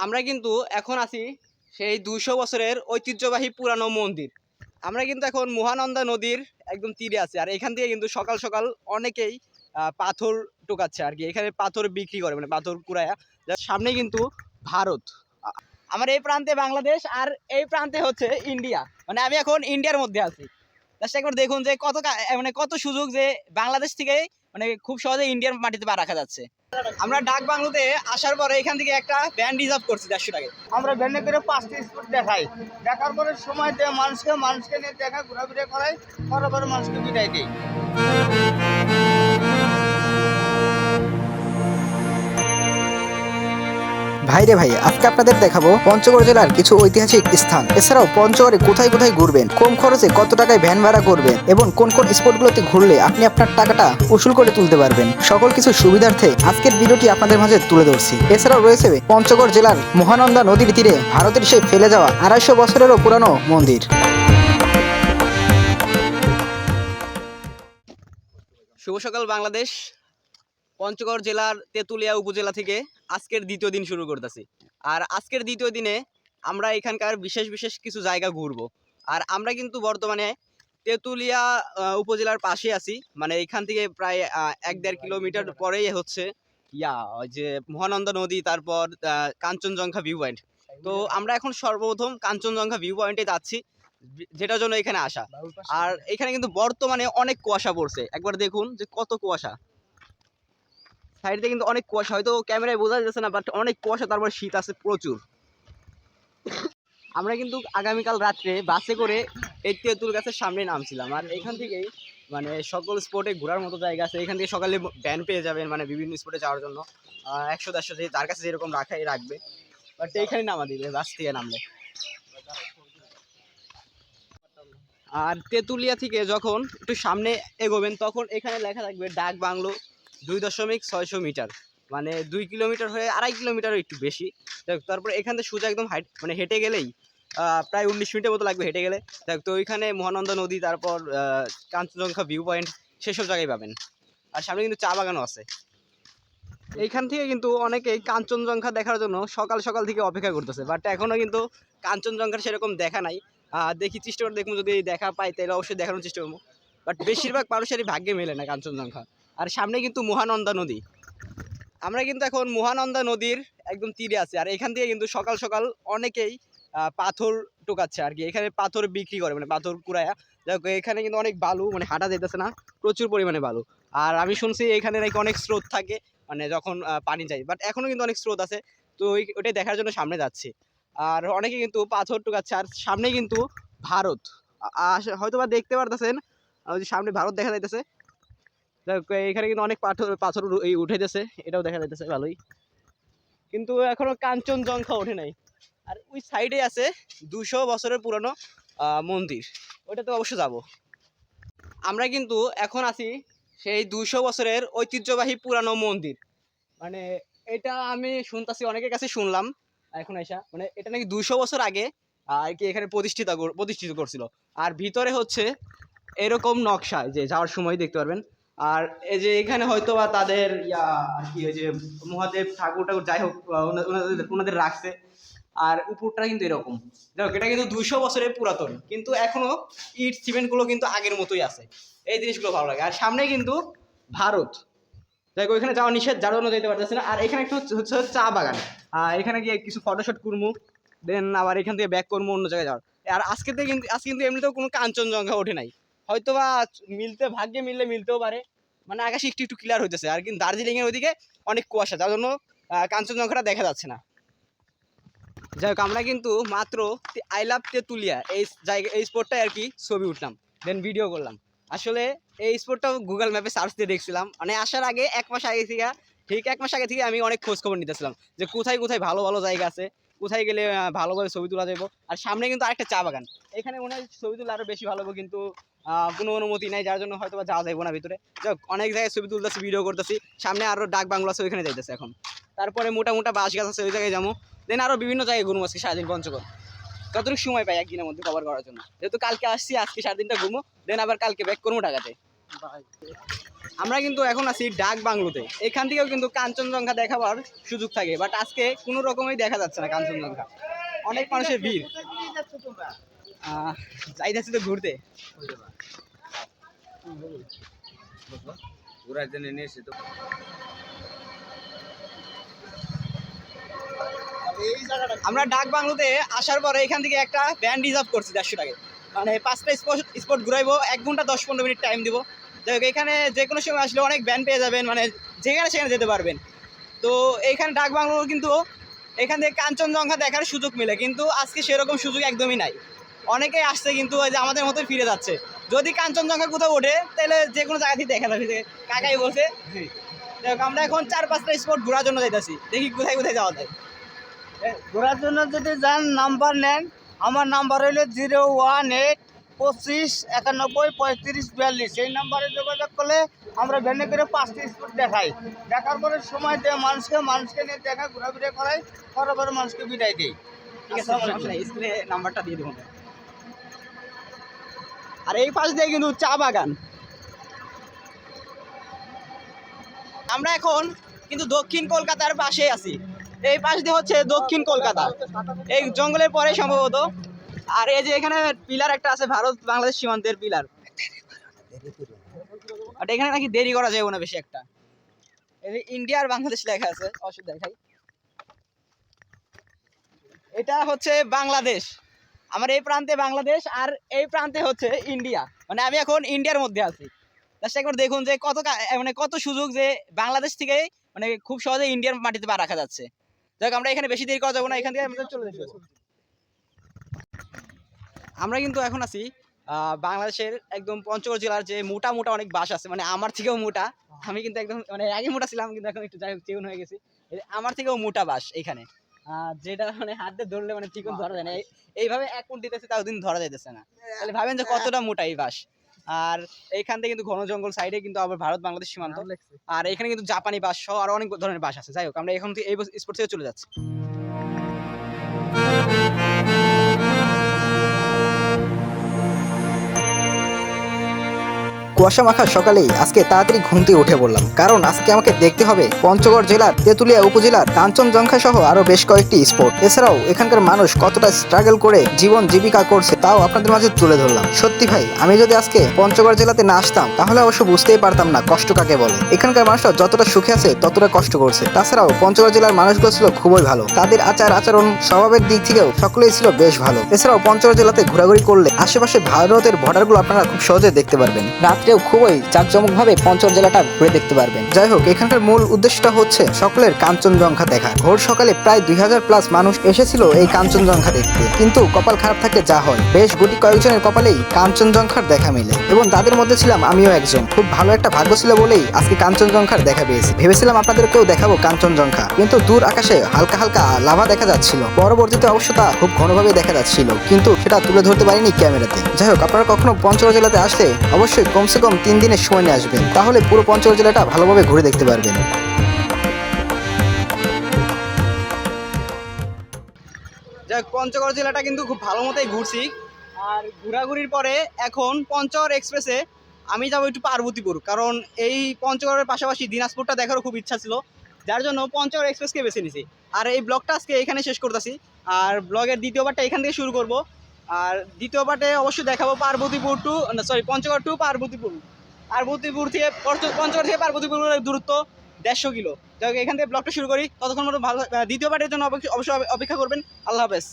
আমরা কিন্তু এখন আছি সেই 200 বছরের ঐতিহ্যবাহী পুরানো মন্দির। আমরা কিন্তু এখন মহানন্দা নদীর একদম তীরে আছি। আর এখান থেকে কিন্তু সকাল সকাল অনেকেই পাথর টোকাচ্ছে আর কি। এখানে পাথর বিক্রি করে, মানে পাথর কুড়ায়া। যার সামনে কিন্তু ভারত। আমার এই প্রান্তে বাংলাদেশ আর এই প্রান্তে হচ্ছে ইন্ডিয়া। মানে আমি এখন ইন্ডিয়ার মধ্যে আছি। জাস্ট একবার দেখুন যে মানে কত সুযোগ যে বাংলাদেশ থেকে মানে খুব সহজে ইন্ডিয়ার মাটিতে পা রাখা যাচ্ছে। আমরা ডাক বাংলোতে আসার পরে এখান থেকে একটা ব্যান্ড রিজার্ভ করছি 150 টাকায়। আমরা ভ্যানে করে 5টি স্পট দেখাই, দেখার পরে সময় দেয় মানুষকে নিয়ে দেখা ঘোরাফেরা করাই, করার পরে মানুষকে বিদায় দিই। ভাইরে ভাই, আজকে আপনাদের দেখাবো পঞ্চগড় জেলার কিছু ঐতিহাসিক স্থান। এছাড়াও পঞ্চগড়ে কোথায় কোথায় ঘুরবেন, কম খরচে কত টাকায় ভ্যান ভাড়া করবেন এবং কোন কোন স্পটগুলোতে ঘুরলে আপনি আপনার টাকাটা উসুল করে তুলতে পারবেন, সকল কিছু সুবিধার্থে আজকের ভিডিওটি আপনাদের মাঝে তুলে ধরছি। এছাড়াও রয়েছে পঞ্চগড় জেলার মহানন্দা নদীর তীরে ভারতের সেই ফেলে যাওয়া 250 বছরেরও পুরানো মন্দির। শুভ সকাল বাংলাদেশ। পঞ্চগড় জেলার তেঁতুলিয়া উপজেলা থেকে আজকের দ্বিতীয় দিন শুরু করতেছি। আর আজকের দ্বিতীয় দিনে আমরা এখানকার বিশেষ বিশেষ কিছু জায়গা ঘুরবো। আর আমরা কিন্তু বর্তমানে তেঁতুলিয়া উপজেলার পাশে আছি। মানে এখান থেকে প্রায় 1-1.5 কিলোমিটার পরেই হচ্ছে ওই যে মহানন্দা নদী, তারপর কাঞ্চনজঙ্ঘা ভিউ পয়েন্ট। তো আমরা এখন সর্বপ্রথম কাঞ্চনজঙ্ঘা ভিউ পয়েন্টে যাচ্ছি, যেটার জন্য এখানে আসা। আর এখানে কিন্তু বর্তমানে অনেক কুয়াশা পড়ছে, একবার দেখুন যে কত কুয়াশা। সাইডে কিন্তু অনেক কুয়াশা, হয়তো ক্যামেরায় বোঝা যাচ্ছে না, বাট অনেক কুয়াশা, তারপর শীত আছে প্রচুর। আমরা কিন্তু আগামীকাল রাত্রে বাসে করে এই তেঁতুল গাছের সামনে নামছিলাম। আর এখান থেকেই মানে সকল স্পটে ঘোরার মতো জায়গা আছে। এখান থেকে সকালে ভ্যান পেয়ে যাবেন, মানে বিভিন্ন স্পটে যাওয়ার জন্য 100-150 যে যার কাছে যেরকম রাখবে, বাট এইখানে নামা দিবে বাস থেকে নামলে। আর তেঁতুলিয়া থেকে যখন একটু সামনে এগোবেন তখন এখানে লেখা থাকবে ডাক বাংলো 2.600 মিটার, মানে 2 কিলোমিটার হয়ে 2.5 কিলোমিটারও একটু বেশি। তারপর এখান থেকে সোজা একদম মানে হেঁটে গেলেই প্রায় 19 মিনিটের মতো লাগবে হেঁটে গেলে। তো ওইখানে মহানন্দা নদী, তারপর কাঞ্চনজঙ্ঘা ভিউ পয়েন্ট, সেসব জায়গায় পাবেন। আর সামনে কিন্তু চা বাগানও আছে। এইখান থেকে কিন্তু অনেকেই কাঞ্চনজঙ্ঘা দেখার জন্য সকাল সকাল থেকে অপেক্ষা করতেছে, বাট এখনও কিন্তু কাঞ্চনজঙ্ঘার সেরকম দেখা নাই। দেখি চেষ্টা করে দেখবো, যদি দেখা পাই তাহলে অবশ্যই দেখানোর চেষ্টা করবো। বাট বেশিরভাগ মানুষেরই ভাগ্যে মেলে না কাঞ্চনজঙ্ঘা। আর সামনে কিন্তু মহানন্দা নদী। আমরা কিন্তু এখন মহানন্দা নদীর একদম তীরে আছি। আর এখান থেকে কিন্তু সকাল সকাল অনেকেই পাথর টোকাচ্ছে আর কি। এখানে পাথর বিক্রি করে, মানে পাথর কুড়ায়া। দেখো এখানে কিন্তু অনেক বালু, মানে হাঁটা যেতেছে না, প্রচুর পরিমাণে বালু। আর আমি শুনছি এখানে নাকি অনেক স্রোত থাকে, মানে যখন পানি যায়। বাট এখনও কিন্তু অনেক স্রোত আছে, তো ওইটাই দেখার জন্য সামনে যাচ্ছি। আর অনেকে কিন্তু পাথর টোকাচ্ছে। আর সামনে কিন্তু ভারত, হয়তো বা দেখতে পারতেছেন, সামনে ভারত দেখা যাইতেছে। এখানে কিন্তু অনেক পাথর পাথর উঠে এটাও দেখা যাইতেছে ভালোই, কিন্তু এখনো কাঞ্চনজঙ্ঘা ওঠে নাই। আর ওই সাইডে আছে 200 বছরের পুরনো মন্দির, ওইটাতে অবশ্য যাব। আমরা কিন্তু এখন আছি সেই 200 বছরের ঐতিহ্যবাহী পুরানো মন্দির। মানে এটা আমি শুনতাছি, অনেকের কাছে শুনলাম এখন এসা, মানে এটা নাকি 200 বছর আগে আর কি এখানে প্রতিষ্ঠিত করছিল। আর ভিতরে হচ্ছে এরকম নকশা, যে যাওয়ার সময় দেখতে পারবেন। আর এই যে এখানে হয়তো বা তাদের আর কি, ওই যে মহাদেব ঠাকুর যাই হোক ওনাদের রাখছে। আর উপরটা কিন্তু এরকম, দেখো এটা কিন্তু 200 বছরের পুরাতন, কিন্তু এখনো ইট সিমেন্ট গুলো কিন্তু আগের মতোই আছে। এই জিনিসগুলো ভালো লাগে। আর সামনে কিন্তু ভারত, দেখো এখানে যাওয়া নিষেধ, যার জন্য যেতে পারতেছে না। আর এখানে একটা হচ্ছে চা বাগান, এখানে গিয়ে কিছু ফটোশুট করবো, দেন আবার এখান থেকে ব্যাক করবো অন্য জায়গায় যাওয়ার। আর আজকে কিন্তু এমনিতেও কোনো কাঞ্চনজঙ্ঘা ওঠে নাই, হয়তো বা ভাগ্যে মিললে মিলতেও পারে। মানে আকাশ একটু একটু ক্লিয়ার হইতেছে। আর কিন্তু দার্জিলিং এর ওইদিকে অনেক কুয়াশা, যার জন্য কাঞ্চনজঙ্ঘাটা দেখা যাচ্ছে না। যাই হোক, আমরা কিন্তু মাত্র আই লাভ তেঁতুলিয়া এই স্পটটায় আর কি ছবি উঠলাম, দেন ভিডিও করলাম। আসলে এই স্পটটাও গুগল ম্যাপে সার্চ দিয়ে দেখছিলাম, মানে আসার আগে 1 মাস আগে থেকে, ঠিক 1 মাস আগে থেকে আমি অনেক খোঁজ খবর নিতেছিলাম যে কোথায় কোথায় ভালো ভালো জায়গা আছে, কোথায় গেলে ভালোভাবে ছবি তোলা যাবো। আর সামনে কিন্তু আরেকটা চা বাগান, এখানে মনে হয় ছবি তুলে আরো বেশি ভালো হবে, কিন্তু কোনো অনুমতি নাই, যার জন্য হয়তো বা যাওয়া যাবো না ভিতরে। যাক, অনেক জায়গায় ছবি তুলতেছি, ভিডিও করতেছি। সামনে আরো ডাক বাংলো আছে, ওইখানে যাইতেছে এখন। তারপরে মোটা বাঁশ গাছ আছে, ওই জায়গায় যাবো। দেন আরো বিভিন্ন জায়গায় ঘুরবো আজকে সারাদিন পঞ্চগড়, যতটুকু সময় পাই একদিনের মধ্যে কভার করার জন্য। যেহেতু কালকে আসছি, আজকে সারাদিনটা ঘুরবো, দেন আবার কালকে ব্যাক করবো ঢাকাতে। আমরা কিন্তু এখন আছি ডাক বাংলোতে। এখান থেকেও কিন্তু কাঞ্চনজঙ্ঘা দেখাবার সুযোগ থাকে, বাট আজকে কোনো রকমই দেখা যাচ্ছে না কাঞ্চনজঙ্ঘা। অনেক মানুষের ভিড়। যাইতেছি তো ঘুরতে। ঘোরার জন্য নিয়ে এসে তো আমরা ডাক বাংলোতে আসার পরে এখান থেকে একটা ভ্যান রিজার্ভ করছি 150 টাকায়। মানে 5টা স্পট ঘুরাইবো, 1 ঘন্টা 10-15 মিনিট টাইম দিব। যাই হোক, এখানে যে কোনো সময় আসলে অনেক ভ্যান পেয়ে যাবেন, মানে যেখানে সেখানে যেতে পারবেন। তো এইখানে ডাক বাংলো কিন্তু এখান থেকে কাঞ্চনজঙ্ঘা দেখার সুযোগ মিলে, কিন্তু আজকে সেরকম সুযোগ একদমই নাই। অনেকেই আসছে কিন্তু ওই যে আমাদের মতোই ফিরে যাচ্ছে। যদি কাঞ্চনজঙ্ঘা কোথাও ওঠে তাহলে যে কোনো জায়গা থেকে দেখা যাবে। কাকাই বলছে। যাই হোক, আমরা এখন 4-5টা স্পট ঘোরার জন্য যাইতেছি, দেখি কোথায় কোথায় যাওয়া যায়। ঘোরার জন্য যদি যান নাম্বার নেন, আমার নাম্বার হইলো 01825913542। এই নাম্বারে যোগাযোগ করলে আমরা ভ্যানে করে 5টা স্পট দেখাই। দেখার পরে সময় দেয় মানুষকে নিয়ে দেখা ঘোরাফেরা করাই, করার পরে মানুষকে বিদায় দিই। ঠিক আছে, সমস্যা নেই, স্ক্রিনে নাম্বারটা দিয়ে দেবো। আর এই পাশ দিয়ে কিন্তু চা বাগান। আমরা এখন কিন্তু দক্ষিণ কলকাতার পাশে আছি। এই পাশ দিয়ে হচ্ছে দক্ষিণ কলকাতা, এই জঙ্গলের পরে সম্ভবত। আর এই যে এখানে পিলার একটা আছে, ভারত বাংলাদেশ সীমান্তের পিলার। আর এখানে নাকি দেরি করা যাবে না বেশি একটা। এই যে ইন্ডিয়া আর বাংলাদেশ লেখা আছে, অসুবিধা দেখাই। এটা হচ্ছে বাংলাদেশ, আমার এই প্রান্তে বাংলাদেশ আর এই প্রান্তে হচ্ছে ইন্ডিয়া। মানে আমি এখন ইন্ডিয়ার মধ্যে আছি। জাস্ট একবার দেখুন যে মানে কত সুযোগ, যে বাংলাদেশ থেকে মানে খুব সহজে ইন্ডিয়ার মাটিতে পা রাখা যাচ্ছে। দেখ, আমরা এখানে বেশি দেরি করা যাবো না, এখান থেকে আমরা চলে যাবো। আমরা কিন্তু এখন আছি বাংলাদেশের একদম পঞ্চগড় জেলার যে মোটা মোটা অনেক বাস আছে, মানে আমার থেকেও মোটা। আমি কিন্তু একদম মানে আগে মোটা ছিলাম, কিন্তু এখন একটু যাই হোক চেউন হয়ে গেছি। আমার থেকেও মোটা বাস এখানে, যেটা মানে হাতে ধরলে মানে ঠিক ধরা যায় না। এইভাবে 1 ফুট দিতেছে, তাও দিন ধরা যাইতেছে না। তাহলে ভাবেন যে কতটা মোটা এই বাস। আর এইখান থেকে কিন্তু ঘন জঙ্গল সাইডে কিন্তু আবার ভারত বাংলাদেশ সীমান্ত। আর এখানে কিন্তু জাপানি বাস সহ আরো অনেক ধরনের বাস আছে। যাই হোক, আমরা এখন থেকে এই স্পট থেকে চলে যাচ্ছি। কুয়াশা মাখা সকালেই আজকে তাড়াতাড়ি ঘুম থেকে উঠে পড়লাম, কারণ আজকে আমাকে দেখতে হবে পঞ্চগড় জেলার তেঁতুলিয়া উপজেলার কাঞ্চনজঙ্ঘা সহ আরো বেশ কয়েকটি স্পট। এছাড়াও এখানকার মানুষ কতটা স্ট্রাগল করে জীবন জীবিকা করছে তাও আপনাদের মাঝে তুলে ধরলাম। সত্যি ভাই, আমি যদি আজকে পঞ্চগড় জেলাতে না আসতাম তাহলে অবশ্য বুঝতেই পারতাম না কষ্ট কাকে বলে। এখানকার মানুষরা যতটা সুখে আছে ততটা কষ্ট করছে। তাছাড়াও পঞ্চগড় জেলার মানুষগুলো ছিল খুবই ভালো, তাদের আচার আচরণ স্বভাবের দিক থেকেও সকলেই ছিল বেশ ভালো। এছাড়াও পঞ্চগড় জেলাতে ঘোরাঘুরি করলে আশেপাশে ভারতের বর্ডারগুলো আপনারা খুব সহজে দেখতে পারবেন। রাত্রেও খুবই জাঁকজমকভাবে পঞ্চগড় জেলাটা ঘুরে দেখতে পারবেন। যাই হোক, এখানকার মূল উদ্দেশ্যটা হচ্ছে সকলের কাঞ্চনজঙ্ঘা দেখা। ভোর সকালে প্রায় 2000+ মানুষ এসেছিল এই কাঞ্চনজঙ্ঘা দেখতে, কিন্তু কপাল খারাপ থাকলে যা হয়, বেশ গুটি কয়েকজনের কপালেই কাঞ্চনজঙ্ঘার দেখা মেলে এবং তাদের মধ্যে ছিলাম আমিও একজন। খুব ভালো একটা ভাগ্য ছিল বলেই আজকে কাঞ্চনজঙ্ঘার দেখা পেয়েছি। ভেবেছিলাম আপনাদেরকেও দেখাবো কাঞ্চনজঙ্ঘা, কিন্তু দূর আকাশে হালকা হালকা লাভা দেখা যাচ্ছিল। পরবর্তীতে অবশ্য তা খুব ঘনভাবে দেখা যাচ্ছিল, কিন্তু সেটা তুলে ধরতে পারিনি ক্যামেরাতে। যাই হোক, আপনারা কখনো পঞ্চগড় জেলাতে আসলে অবশ্যই কমসে কম 3 দিনের সময় নিয়ে আসবেন, তাহলে পুরো পঞ্চগড় জেলাটা ভালোভাবে ঘুরে দেখতে পারবেন। যাই হোক, পঞ্চগড় জেলাটা কিন্তু খুব ভালো মতোই ঘুরছি। আর ঘোরাঘুরির পরে এখন পঞ্চগড় এক্সপ্রেসে আমি যাবো একটু পার্বতীপুর, কারণ এই পঞ্চগড়ের পাশাপাশি দিনাজপুরটা দেখারও খুব ইচ্ছা ছিল, যার জন্য পঞ্চগড় এক্সপ্রেসকে বেছে নিছি। আর এই ব্লগটা আজকে এখানে শেষ করতেছি, আর ব্লগের দ্বিতীয় পার্টটা এখান থেকে শুরু করব। আর দ্বিতীয় পার্টে অবশ্যই দেখাবো পঞ্চগড় টু পার্বতীপুর। পঞ্চগড় থেকে পার্বতীপুরের দূরত্ব 150 কিলো। যাই হোক, এখান থেকে ব্লগটা শুরু করি। ততক্ষণ মতো ভালো দ্বিতীয় পার্টের জন্য অবশ্যই অপেক্ষা করবেন। আল্লাহ হাফেজ।